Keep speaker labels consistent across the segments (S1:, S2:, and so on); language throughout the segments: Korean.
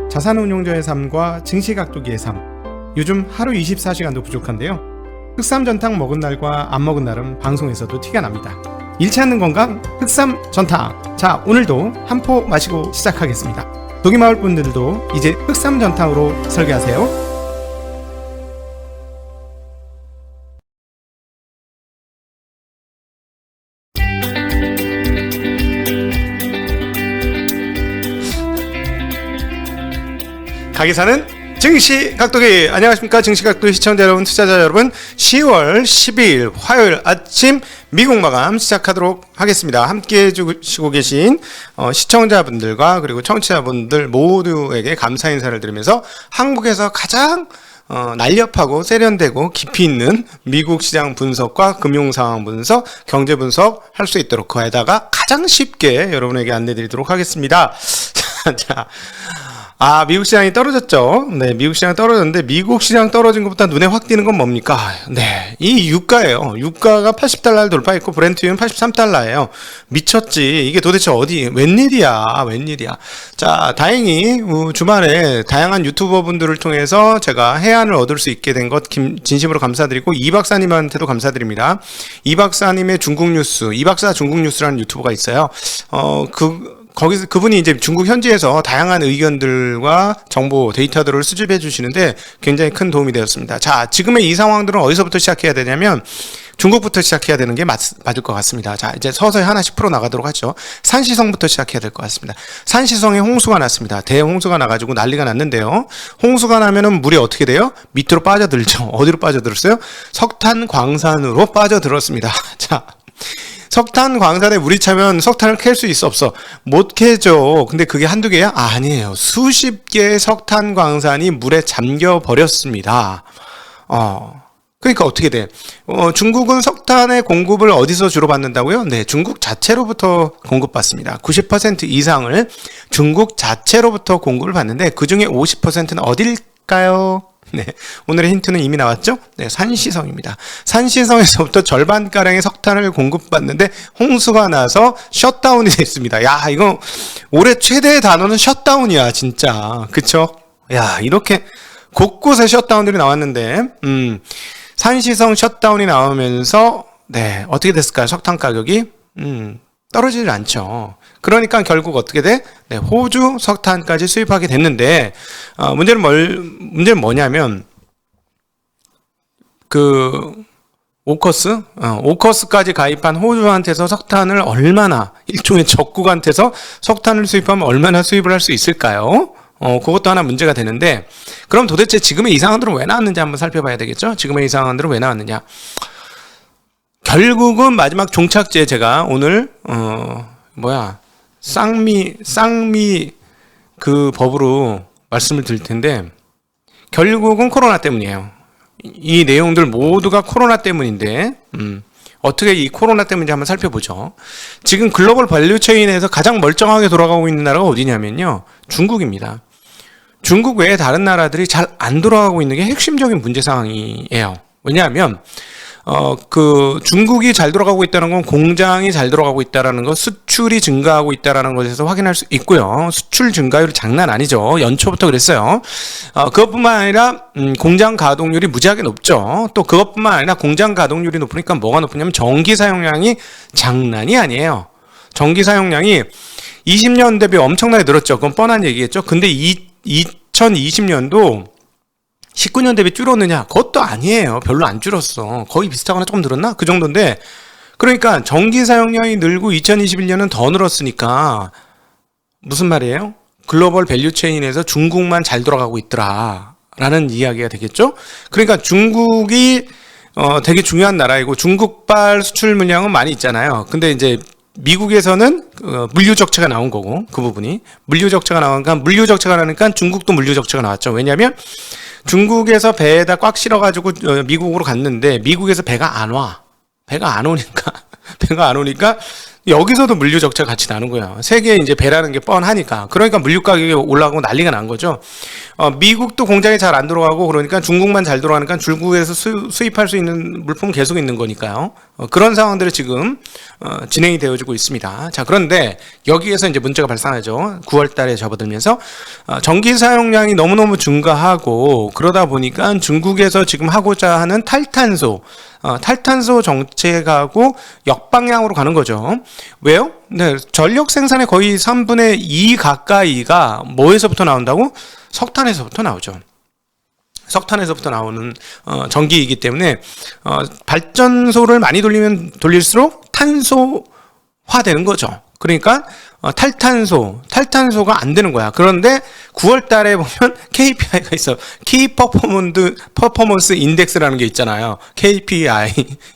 S1: 자산운용자의 삶과 증시각도기의 삶. 요즘 하루 24시간도 부족한데요. 흑삼전탕 먹은 날과 안 먹은 날은 방송에서도 티가 납니다. 잃지 않는 건강 흑삼전탕. 자, 오늘도 한 포 마시고 시작하겠습니다. 독이마을 분들도 이제 흑삼전탕으로 설계하세요. 가게사는 증시각도기. 안녕하십니까, 증시각도기 시청자 여러분, 투자자 여러분. 10월 12일 화요일 아침 미국 마감 시작하도록 하겠습니다. 함께 해주시고 계신 시청자분들과 그리고 청취자분들 모두에게 감사 인사를 드리면서 한국에서 가장 날렵하고 세련되고 깊이 있는 미국 시장 분석과 금융 상황 분석, 경제 분석 할 수 있도록 거에다가 가장 쉽게 여러분에게 안내 드리도록 하겠습니다. 자, 미국 시장이 떨어졌죠. 네, 미국 시장 떨어졌는데, 미국 시장 떨어진 것보다 눈에 확 띄는 건 뭡니까? 네, 이 유가예요. 유가가 80달러를 돌파했고, 브렌트유는 83달러예요. 미쳤지. 이게 도대체 웬일이야. 자, 다행히, 주말에 다양한 유튜버 분들을 통해서 제가 해안을 얻을 수 있게 된 것, 진심으로 감사드리고, 이 박사님한테도 감사드립니다. 이 박사님의 중국 뉴스, 이 박사 중국 뉴스라는 유튜버가 있어요. 거기서 그분이 이제 중국 현지에서 다양한 의견들과 정보, 데이터들을 수집해 주시는데 굉장히 큰 도움이 되었습니다. 자, 지금의 이 상황들은 어디서부터 시작해야 되냐면 중국부터 시작해야 되는 게 맞을 것 같습니다. 자, 이제 서서히 하나씩 풀어나가도록 하죠. 산시성부터 시작해야 될 것 같습니다. 산시성에 홍수가 났습니다. 대홍수가 나가지고 난리가 났는데요. 홍수가 나면은 물이 어떻게 돼요? 밑으로 빠져들죠. 어디로 빠져들었어요? 석탄 광산으로 빠져들었습니다. 자, 석탄 광산에 물이 차면 석탄을 캘 수 있어, 없어? 못 캐죠. 근데 그게 한두 개야? 아니에요. 수십 개의 석탄 광산이 물에 잠겨 버렸습니다. 그러니까 어떻게 돼? 중국은 석탄의 공급을 어디서 주로 받는다고요? 네, 중국 자체로부터 공급받습니다. 90% 이상을 중국 자체로부터 공급을 받는데 그 중에 50%는 어딜까요? 네, 오늘의 힌트는 이미 나왔죠? 네, 산시성입니다. 산시성에서부터 절반가량의 석탄을 공급받는데 홍수가 나서 셧다운이 됐습니다. 야, 이거 올해 최대의 단어는 셧다운이야, 진짜. 그쵸? 야, 이렇게 곳곳에 셧다운들이 나왔는데, 산시성 셧다운이 나오면서, 네, 어떻게 됐을까요? 석탄 가격이? 떨어지질 않죠. 그러니까 결국 어떻게 돼? 네, 호주 석탄까지 수입하게 됐는데, 문제는 뭐냐면, 오커스까지 가입한 호주한테서 석탄을 일종의 적국한테서 석탄을 수입하면 얼마나 수입을 할 수 있을까요? 그것도 하나 문제가 되는데, 그럼 도대체 지금의 이 상황들은 왜 나왔는지 한번 살펴봐야 되겠죠? 지금의 이 상황들은 왜 나왔느냐? 결국은 마지막 종착지에 제가 오늘 쌍미 그 법으로 말씀을 드릴 텐데, 결국은 코로나 때문이에요. 이 내용들 모두가 코로나 때문인데, 어떻게 이 코로나 때문인지 한번 살펴보죠. 지금 글로벌 밸류체인에서 가장 멀쩡하게 돌아가고 있는 나라가 어디냐면요, 중국입니다. 중국 외에 다른 나라들이 잘 안 돌아가고 있는 게 핵심적인 문제 상황이에요. 왜냐하면 중국이 잘 돌아가고 있다는 건 공장이 잘 돌아가고 있다는 것, 수출이 증가하고 있다는 것에서 확인할 수 있고요. 수출 증가율이 장난 아니죠. 연초부터 그랬어요. 그것뿐만 아니라 공장 가동률이 무지하게 높죠. 또 그것뿐만 아니라 공장 가동률이 높으니까 뭐가 높으냐면 전기 사용량이 장난이 아니에요. 전기 사용량이 20년 대비 엄청나게 늘었죠. 그건 뻔한 얘기겠죠. 근데 2020년도 19년 대비 줄었느냐? 그것도 아니에요. 별로 안 줄었어. 거의 비슷하거나 조금 늘었나? 그 정도인데, 그러니까 전기 사용량이 늘고 2021년은 더 늘었으니까 무슨 말이에요? 글로벌 밸류체인에서 중국만 잘 돌아가고 있더라 라는 이야기가 되겠죠? 그러니까 중국이 되게 중요한 나라이고 중국발 수출 물량은 많이 있잖아요. 근데 이제 미국에서는 물류 적체가 나온 거고, 그 부분이 물류 적체가 나니까 중국도 물류 적체가 나왔죠. 왜냐하면 중국에서 배에다 꽉 실어가지고 미국으로 갔는데 미국에서 배가 안 오니까 여기서도 물류 적체가 같이 나는 거야. 세계에 이제 배라는 게 뻔하니까. 그러니까 물류 가격이 올라가고 난리가 난 거죠. 미국도 공장이 잘 안 들어가고 그러니까 중국만 잘 들어가니까 중국에서 수입할 수 있는 물품은 계속 있는 거니까요. 그런 상황들이 지금 진행이 되어지고 있습니다. 자, 그런데 여기에서 이제 문제가 발생하죠. 9월 달에 접어들면서 전기 사용량이 너무너무 증가하고 그러다 보니까 중국에서 지금 하고자 하는 탈탄소 정책하고 역방향으로 가는 거죠. 왜요? 네, 전력 생산의 거의 3분의 2 가까이가 뭐에서부터 나온다고? 석탄에서부터 나오죠. 석탄에서부터 나오는 전기이기 때문에 발전소를 많이 돌리면 돌릴수록 탄소화되는 거죠. 그러니까 탈탄소가 안 되는 거야. 그런데 9월 달에 보면 KPI가 있어. 키 퍼포먼스 인덱스라는 게 있잖아요. KPI.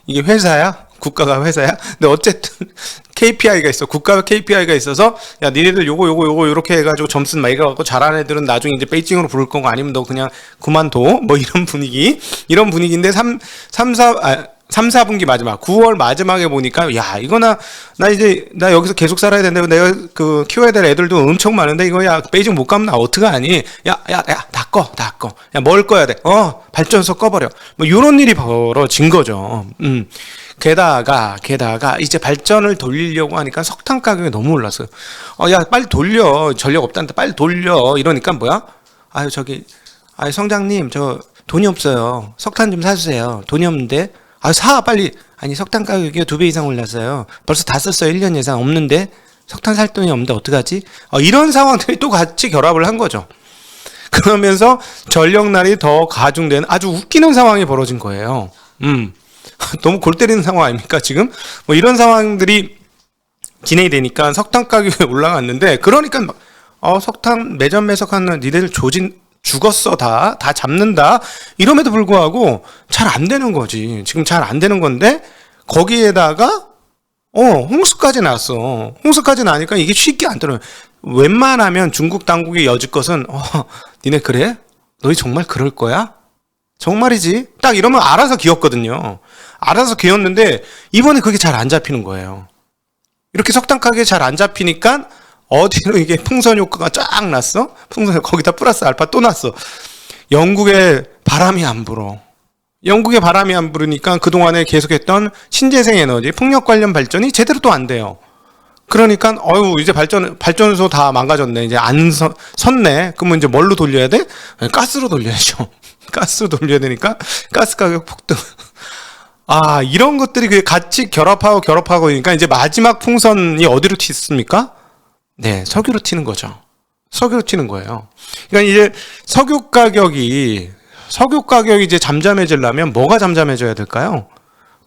S1: 이게 회사야? 국가가 회사야? 근데 어쨌든 KPI가 있어. 국가 KPI가 있어서 야, 니네들 요거 요렇게 해가지고 점수 많이 가갖고 잘하는 애들은 나중에 이제 베이징으로 부를 거고 아니면 너 그냥 그만둬. 뭐 이런 분위기인데 3, 4분기 마지막 9월 마지막에 보니까 야, 이거 나 여기서 계속 살아야 된다고 내가 그 키워야 될 애들도 엄청 많은데 이거 야, 베이징 못 가면 나 어떡하니? 야, 다 꺼. 야, 뭘 꺼야 돼? 발전소 꺼버려. 뭐 요런 일이 벌어진 거죠. 게다가 이제 발전을 돌리려고 하니까 석탄 가격이 너무 올랐어요. 야, 빨리 돌려. 전력 없다는데 빨리 돌려. 이러니까 뭐야? 성장님, 저 돈이 없어요. 석탄 좀 사주세요. 돈이 없는데. 사, 빨리. 아니, 석탄 가격이 2배 이상 올랐어요. 벌써 다 썼어요. 1년 예상 없는데. 석탄 살 돈이 없는데 어떡하지? 이런 상황들이 또 같이 결합을 한 거죠. 그러면서 전력난이 더 가중되는 아주 웃기는 상황이 벌어진 거예요. 너무 골 때리는 상황 아닙니까, 지금? 뭐 이런 상황들이 진행이 되니까 석탄 가격이 올라갔는데, 그러니까 막, 석탄, 매점 매석하는 니들 죽었어, 다 잡는다. 이럼에도 불구하고 잘 안 되는 거지. 지금 잘 안 되는 건데, 거기에다가, 홍수까지 났어. 홍수까지 나니까 이게 쉽게 안 들어요. 웬만하면 중국 당국의 여지껏은, 니네 그래? 너희 정말 그럴 거야? 정말이지? 딱 이러면 알아서 기었거든요. 알아서 기었는데 이번에 그게 잘 안 잡히는 거예요. 이렇게 석탄 가격이 잘 안 잡히니까 어디로 이게 풍선 효과가 쫙 났어? 풍선 거기다 플러스 알파 또 났어. 영국에 바람이 안 불어. 영국에 바람이 안 불으니까 그동안에 계속했던 신재생 에너지, 풍력 관련 발전이 제대로 또 안 돼요. 그러니까 이제 발전소 다 망가졌네. 이제 안 섰네. 그러면 이제 뭘로 돌려야 돼? 가스로 돌려야죠. 가스로 돌려야 되니까 가스 가격 폭등. 이런 것들이 같이 결합하고 그러니까 이제 마지막 풍선이 어디로 튀습니까? 네, 석유로 튀는 거죠. 석유로 튀는 거예요. 그러니까 이제 석유 가격이 이제 잠잠해지려면 뭐가 잠잠해져야 될까요?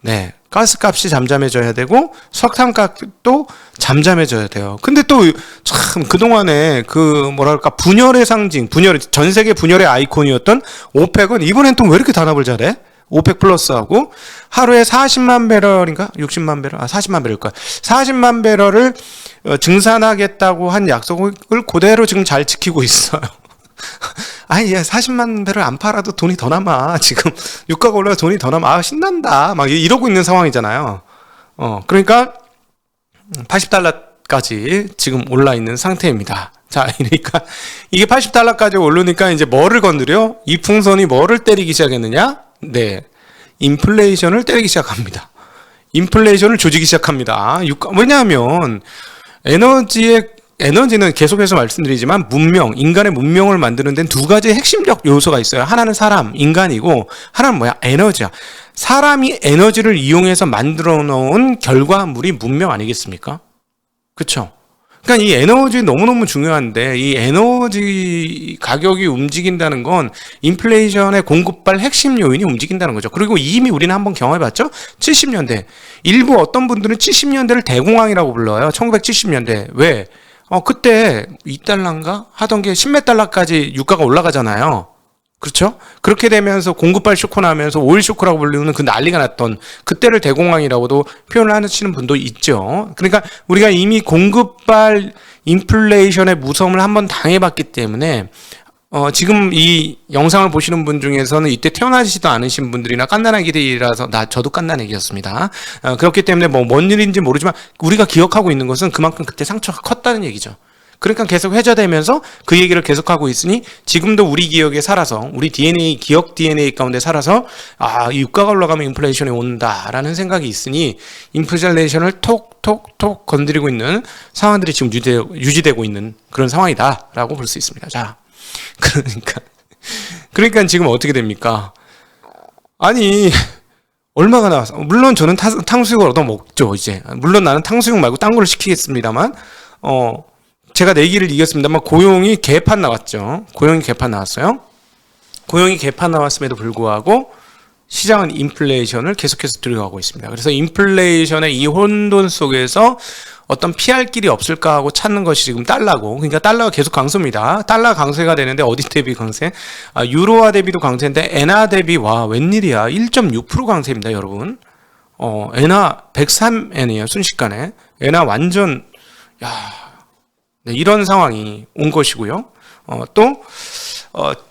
S1: 네, 가스값이 잠잠해져야 되고 석탄값도 잠잠해져야 돼요. 근데 또 참 그동안에 분열의 상징, 전 세계 분열의 아이콘이었던 오펙은 이번엔 또 왜 이렇게 단합을 잘해? 오펙 플러스하고 하루에 40만 배럴인가? 60만 배럴? 40만 배럴일 거야. 40만 배럴을 증산하겠다고 한 약속을 그대로 지금 잘 지키고 있어요. 아니, 야, 40만 배럴 안 팔아도 돈이 더 남아. 지금 유가가 올라서 돈이 더 남아. 신난다. 막 이러고 있는 상황이잖아요. 그러니까 80달러까지 지금 올라 있는 상태입니다. 자, 그러니까 이게 80달러까지 오르니까 이제 뭐를 건드려? 이 풍선이 뭐를 때리기 시작했느냐? 네, 인플레이션을 때리기 시작합니다. 인플레이션을 조지기 시작합니다. 왜냐하면 에너지는 계속해서 말씀드리지만 인간의 문명을 만드는 데는 두 가지 핵심적 요소가 있어요. 하나는 사람, 인간이고 하나는 뭐야? 에너지야. 사람이 에너지를 이용해서 만들어 놓은 결과물이 문명 아니겠습니까? 그렇죠? 그러니까 이 에너지 너무너무 중요한데 이 에너지 가격이 움직인다는 건 인플레이션의 공급발 핵심 요인이 움직인다는 거죠. 그리고 이미 우리는 한번 경험해봤죠. 70년대 일부 어떤 분들은 70년대를 대공황이라고 불러요. 1970년대 왜? 그때 2달러인가 하던 게 10몇 달러까지 유가가 올라가잖아요. 그렇죠? 그렇게 되면서 공급발 쇼크 나면서 오일 쇼크라고 불리는 그 난리가 났던 그때를 대공황이라고도 표현을 하시는 분도 있죠. 그러니까 우리가 이미 공급발 인플레이션의 무서움을 한번 당해봤기 때문에 지금 이 영상을 보시는 분 중에서는 이때 태어나지도 않으신 분들이나 깐난아기들이라서 저도 깐난아기였습니다. 그렇기 때문에 뭔 일인지 모르지만 우리가 기억하고 있는 것은 그만큼 그때 상처가 컸다는 얘기죠. 그러니까 계속 회자되면서 그 얘기를 계속하고 있으니 지금도 우리 기억에 살아서 우리 DNA 기억 DNA 가운데 살아서 이 유가가 올라가면 인플레이션이 온다라는 생각이 있으니 인플레이션을 톡톡톡 건드리고 있는 상황들이 지금 유지되고 있는 그런 상황이다라고 볼 수 있습니다. 자, 그러니까 지금 어떻게 됩니까? 아니 얼마가 나왔어? 물론 저는 탕수육을 얻어 먹죠. 이제 물론 나는 탕수육 말고 딴 걸 시키겠습니다만 제가 내기를 이겼습니다만 고용이 개판 나왔죠. 고용이 개판 나왔어요. 고용이 개판 나왔음에도 불구하고 시장은 인플레이션을 계속해서 들어가고 있습니다. 그래서 인플레이션의 이 혼돈 속에서 어떤 피할 길이 없을까 하고 찾는 것이 지금 달러고, 그러니까 달러가 계속 강세입니다. 달러 강세가 되는데 어디 대비 강세? 유로화 대비도 강세인데 엔화 대비 와 웬일이야 1.6% 강세입니다, 여러분. 엔화 103엔이에요 순식간에. 엔화 완전 네, 이런 상황이 온 것이고요. 또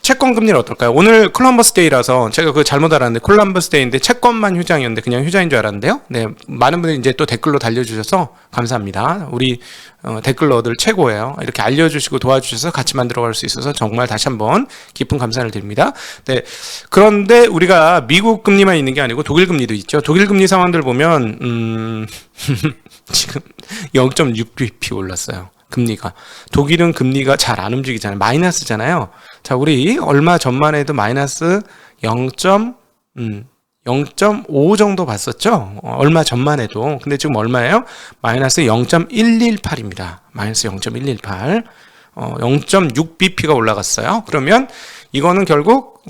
S1: 채권 금리는 어떨까요? 오늘 콜럼버스 데이라서 제가 그거 잘못 알았는데 콜럼버스 데이인데 채권만 휴장이었는데 그냥 휴장인 줄 알았는데요. 네, 많은 분들이 이제 또 댓글로 달려주셔서 감사합니다. 우리 댓글러들 최고예요. 이렇게 알려주시고 도와주셔서 같이 만들어갈 수 있어서 정말 다시 한번 깊은 감사를 드립니다. 네, 그런데 우리가 미국 금리만 있는 게 아니고 독일 금리도 있죠. 독일 금리 상황들 보면 지금 0.6bp 올랐어요. 금리가. 독일은 금리가 잘 안 움직이잖아요. 마이너스잖아요. 자, 우리 얼마 전만 해도 마이너스 0.5 정도 봤었죠? 얼마 전만 해도. 근데 지금 얼마예요? 마이너스 0.118입니다. 마이너스 0.118. 0.6bp가 올라갔어요. 그러면 이거는 결국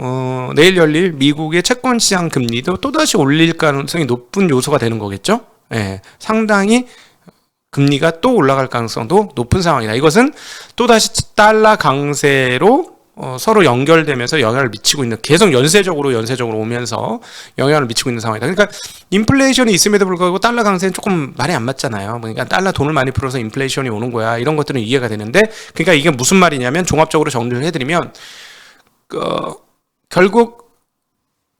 S1: 내일 열릴 미국의 채권 시장 금리도 또다시 올릴 가능성이 높은 요소가 되는 거겠죠? 예, 상당히 금리가 또 올라갈 가능성도 높은 상황이다. 이것은 또다시 달러 강세로 서로 연결되면서 영향을 미치고 있는, 계속 연쇄적으로 오면서 영향을 미치고 있는 상황이다. 그러니까 인플레이션이 있음에도 불구하고 달러 강세는 조금 말이 안 맞잖아요. 그러니까 달러 돈을 많이 풀어서 인플레이션이 오는 거야. 이런 것들은 이해가 되는데, 그러니까 이게 무슨 말이냐면 종합적으로 정리를 해드리면 결국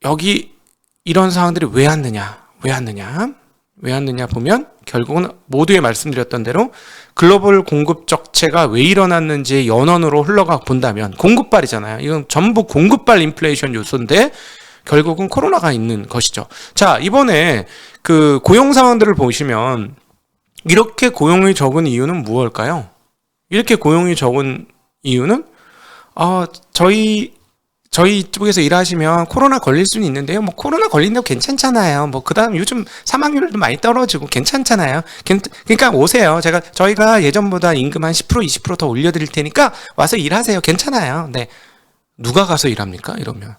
S1: 여기 이런 상황들이 왜 왔느냐 보면 결국은 모두에 말씀드렸던 대로 글로벌 공급 적체가 왜 일어났는지의 연원으로 흘러가 본다면 공급발이잖아요. 이건 전부 공급발 인플레이션 요소인데 결국은 코로나가 있는 것이죠. 자, 이번에 그 고용 상황들을 보시면 이렇게 고용이 적은 이유는 무엇일까요? 이렇게 고용이 적은 이유는 저희 쪽에서 일하시면 코로나 걸릴 수는 있는데요. 뭐 코로나 걸린다고 괜찮잖아요. 뭐 그다음 요즘 사망률도 많이 떨어지고 괜찮잖아요. 그러니까 오세요. 저희가 예전보다 임금 한 10% 20% 더 올려드릴 테니까 와서 일하세요. 괜찮아요. 네, 누가 가서 일합니까? 이러면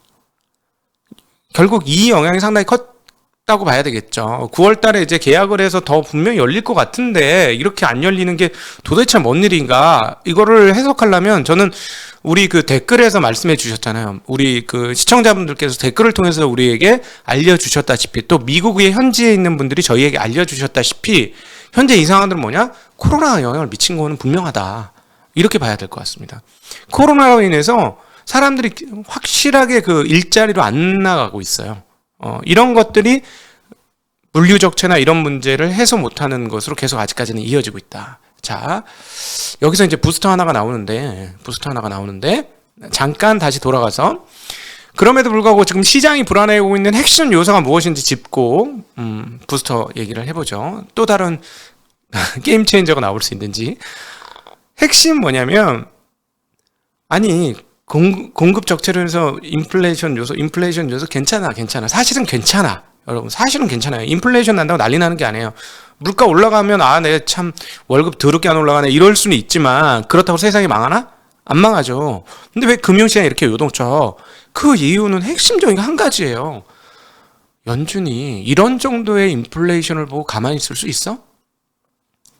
S1: 결국 이 영향이 상당히 컸다고 봐야 되겠죠. 9월달에 이제 계약을 해서 더 분명히 열릴 것 같은데 이렇게 안 열리는 게 도대체 뭔 일인가? 이거를 해석하려면 저는 우리 그 댓글에서 말씀해 주셨잖아요. 우리 그 시청자분들께서 댓글을 통해서 우리에게 알려주셨다시피 또 미국의 현지에 있는 분들이 저희에게 알려주셨다시피 현재 이 상황들은 뭐냐? 코로나가 영향을 미친 거는 분명하다. 이렇게 봐야 될 것 같습니다. 코로나로 인해서 사람들이 확실하게 그 일자리로 안 나가고 있어요. 이런 것들이 물류적체나 이런 문제를 해소 못하는 것으로 계속 아직까지는 이어지고 있다. 자, 여기서 이제 부스터 하나가 나오는데 잠깐 다시 돌아가서 그럼에도 불구하고 지금 시장이 불안해하고 있는 핵심 요소가 무엇인지 짚고 부스터 얘기를 해보죠. 또 다른 게임 체인저가 나올 수 있는지. 핵심 뭐냐면 아니 공급 적체로 해서 인플레이션 요소 괜찮아. 사실은 괜찮아. 여러분, 사실은 괜찮아요. 인플레이션 난다고 난리 나는 게 아니에요. 물가 올라가면 내가 참 월급 더럽게 안 올라가네 이럴 수는 있지만 그렇다고 세상이 망하나? 안 망하죠. 근데 왜 금융시장이 이렇게 요동쳐? 그 이유는 핵심적인 한 가지예요. 연준이 이런 정도의 인플레이션을 보고 가만히 있을 수 있어?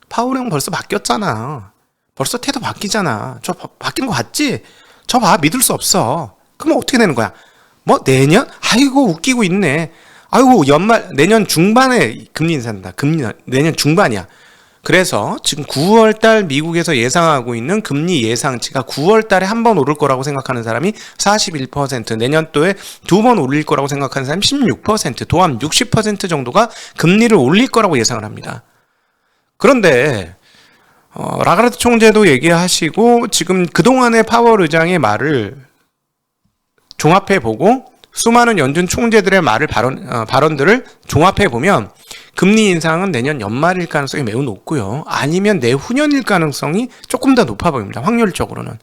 S1: 파월 형 벌써 바뀌었잖아. 벌써 태도 바뀌잖아. 저 바뀐 거 봤지? 저 봐, 믿을 수 없어. 그럼 어떻게 되는 거야? 뭐 내년? 아이고 웃기고 있네. 아이고 연말 내년 중반에 금리 인상한다. 금리 내년 중반이야. 그래서 지금 9월달 미국에서 예상하고 있는 금리 예상치가 9월달에 한 번 오를 거라고 생각하는 사람이 41%, 내년도에 두 번 올릴 거라고 생각하는 사람이 16%, 도합 60% 정도가 금리를 올릴 거라고 예상을 합니다. 그런데 라가르드 총재도 얘기하시고 지금 그동안의 파월 의장의 말을 종합해보고 수많은 연준 총재들의 발언들을 종합해보면 금리 인상은 내년 연말일 가능성이 매우 높고요. 아니면 내후년일 가능성이 조금 더 높아 보입니다. 확률적으로는.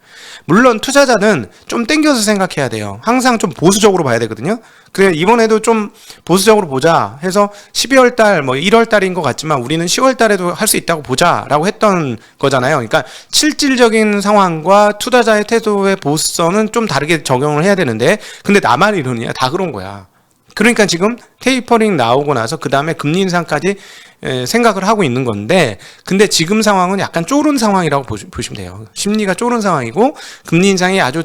S1: 물론 투자자는 좀 땡겨서 생각해야 돼요. 항상 좀 보수적으로 봐야 되거든요. 그래 이번에도 좀 보수적으로 보자 해서 12월 달, 1월 달인 것 같지만 우리는 10월 달에도 할 수 있다고 보자라고 했던 거잖아요. 그러니까 실질적인 상황과 투자자의 태도의 보수성은 좀 다르게 적용을 해야 되는데 근데 나만 이러냐? 다 그런 거야. 그러니까 지금 테이퍼링 나오고 나서 그 다음에 금리 인상까지 생각을 하고 있는 건데 근데 지금 상황은 약간 쫄은 상황이라고 보시면 돼요. 심리가 쫄은 상황이고 금리 인상이 아주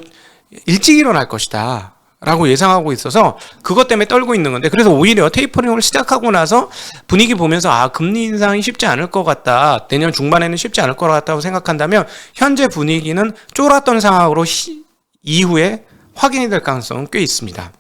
S1: 일찍 일어날 것이다 라고 예상하고 있어서 그것 때문에 떨고 있는 건데 그래서 오히려 테이퍼링을 시작하고 나서 분위기 보면서 금리 인상이 쉽지 않을 것 같다. 내년 중반에는 쉽지 않을 것 같다고 생각한다면 현재 분위기는 쫄았던 상황으로 이후에 확인이 될 가능성은 꽤 있습니다.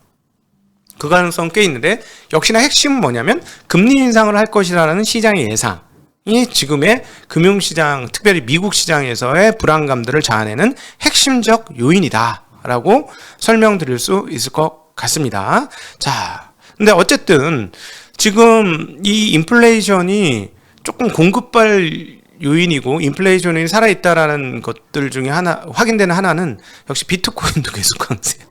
S1: 그 가능성 꽤 있는데 역시나 핵심은 뭐냐면 금리 인상을 할 것이라는 시장의 예상이 지금의 금융시장 특별히 미국 시장에서의 불안감들을 자아내는 핵심적 요인이다 라고 설명드릴 수 있을 것 같습니다. 자, 근데 어쨌든 지금 이 인플레이션이 조금 공급발 요인이고 인플레이션이 살아있다라는 것들 중에 하나 확인되는 하나는 역시 비트코인도 계속 강세예요.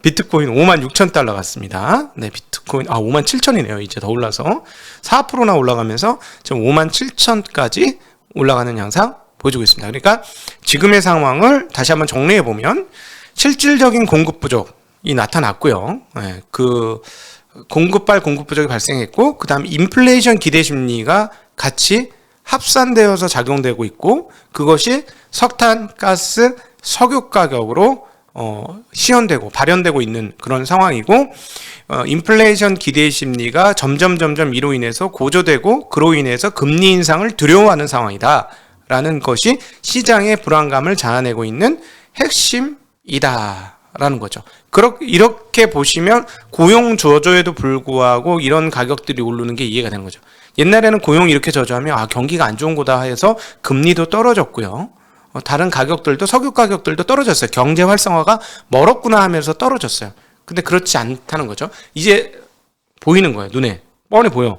S1: 비트코인 56,000달러 갔습니다. 네, 비트코인 57,000이네요. 이제 더 올라서 4%나 올라가면서 지금 57,000까지 올라가는 양상 보여주고 있습니다. 그러니까 지금의 상황을 다시 한번 정리해 보면 실질적인 공급 부족이 나타났고요. 네, 그 공급 부족이 발생했고 그다음 인플레이션 기대 심리가 같이 합산되어서 작용되고 있고 그것이 석탄, 가스, 석유 가격으로 시현되고 발현되고 있는 그런 상황이고 인플레이션 기대 심리가 점점 이로 인해서 고조되고 그로 인해서 금리 인상을 두려워하는 상황이다 라는 것이 시장의 불안감을 자아내고 있는 핵심이다 라는 거죠. 이렇게 보시면 고용 저조에도 불구하고 이런 가격들이 오르는 게 이해가 되는 거죠. 옛날에는 고용이 이렇게 저조하면 경기가 안 좋은 거다 해서 금리도 떨어졌고요. 다른 가격들도 석유 가격들도 떨어졌어요. 경제 활성화가 멀었구나 하면서 떨어졌어요. 근데 그렇지 않다는 거죠. 이제 보이는 거예요. 눈에 뻔히 보여.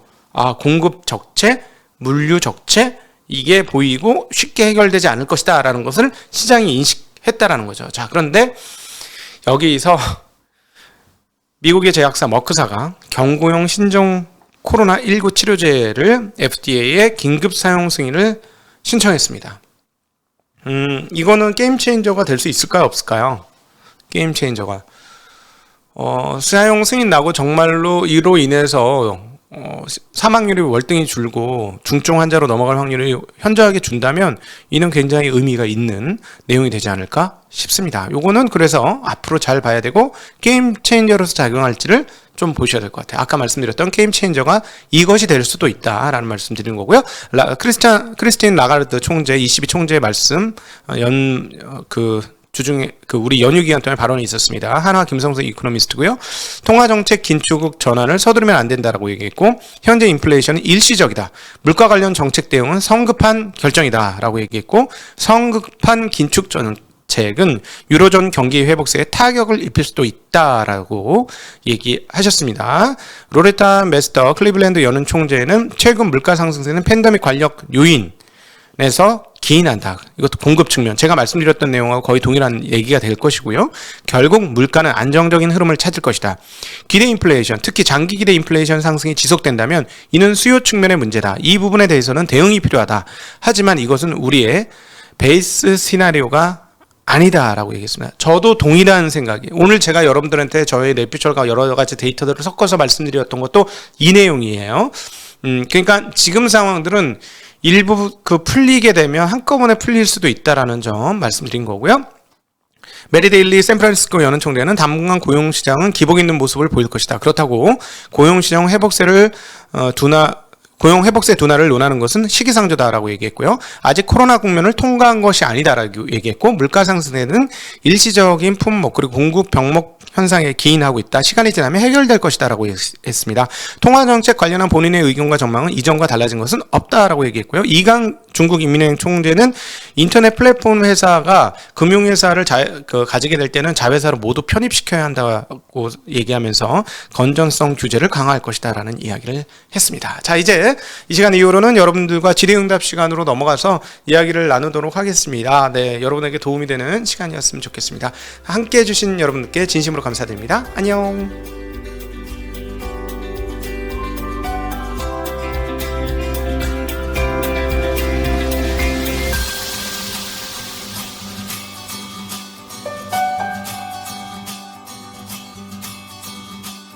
S1: 공급 적체, 물류 적체 이게 보이고 쉽게 해결되지 않을 것이다 라는 것을 시장이 인식했다라는 거죠. 자, 그런데 여기서 미국의 제약사 머크사가 경구용 신종 코로나19 치료제를 FDA에 긴급 사용 승인을 신청했습니다. 이거는 게임 체인저가 될 수 있을까요? 없을까요? 게임 체인저가. 사용 승인 나고 정말로 이로 인해서 사망률이 월등히 줄고 중증 환자로 넘어갈 확률이 현저하게 준다면 이는 굉장히 의미가 있는 내용이 되지 않을까 싶습니다. 요거는 그래서 앞으로 잘 봐야 되고 게임 체인저로서 작용할지를 좀 보셔야 될 것 같아요. 아까 말씀드렸던 게임 체인저가 이것이 될 수도 있다라는 말씀 드리는 거고요. 크리스틴 라가르드 총재, ECB 총재의 말씀 주중에 우리 연휴 기간 동안 발언이 있었습니다. 한화 김성수 이코노미스트고요. 통화정책 긴축 전환을 서두르면 안 된다라고 얘기했고 현재 인플레이션은 일시적이다. 물가 관련 정책 대응은 성급한 결정이다라고 얘기했고 성급한 긴축 정책은 유로존 경기 회복세에 타격을 입힐 수도 있다라고 얘기하셨습니다. 로레타 메스터 클리블랜드 연은 총재는 최근 물가 상승세는 팬데믹 관련 요인에서 기인한다. 이것도 공급 측면. 제가 말씀드렸던 내용하고 거의 동일한 얘기가 될 것이고요. 결국 물가는 안정적인 흐름을 찾을 것이다. 기대 인플레이션, 특히 장기 기대 인플레이션 상승이 지속된다면 이는 수요 측면의 문제다. 이 부분에 대해서는 대응이 필요하다. 하지만 이것은 우리의 베이스 시나리오가 아니다라고 얘기했습니다. 저도 동일한 생각이. 오늘 제가 여러분들한테 저의 레퓨처가 여러 가지 데이터들을 섞어서 말씀드렸던 것도 이 내용이에요. 그러니까 지금 상황들은 일부 풀리게 되면 한꺼번에 풀릴 수도 있다라는 점 말씀드린 거고요. 메리 데일리 샌프란시스코 연은 총재는 당분간 고용시장은 기복 있는 모습을 보일 것이다. 그렇다고 고용시장 회복세를 고용 회복세 둔화를 논하는 것은 시기상조다라고 얘기했고요. 아직 코로나 국면을 통과한 것이 아니다라고 얘기했고, 물가 상승에는 일시적인 품목 그리고 공급 병목 현상에 기인하고 있다. 시간이 지나면 해결될 것이다라고 했습니다. 통화정책 관련한 본인의 의견과 전망은 이전과 달라진 것은 없다라고 얘기했고요. 이강 중국 인민은행 총재는 인터넷 플랫폼 회사가 금융회사를 가지게 될 때는 자회사로 모두 편입시켜야 한다고 얘기하면서 건전성 규제를 강화할 것이다라는 이야기를 했습니다. 자, 이제 이 시간 이후로는 여러분들과 질의응답 시간으로 넘어가서 이야기를 나누도록 하겠습니다. 네, 여러분에게 도움이 되는 시간이었으면 좋겠습니다. 함께 해주신 여러분들께 진심으로 감사드립니다. 안녕.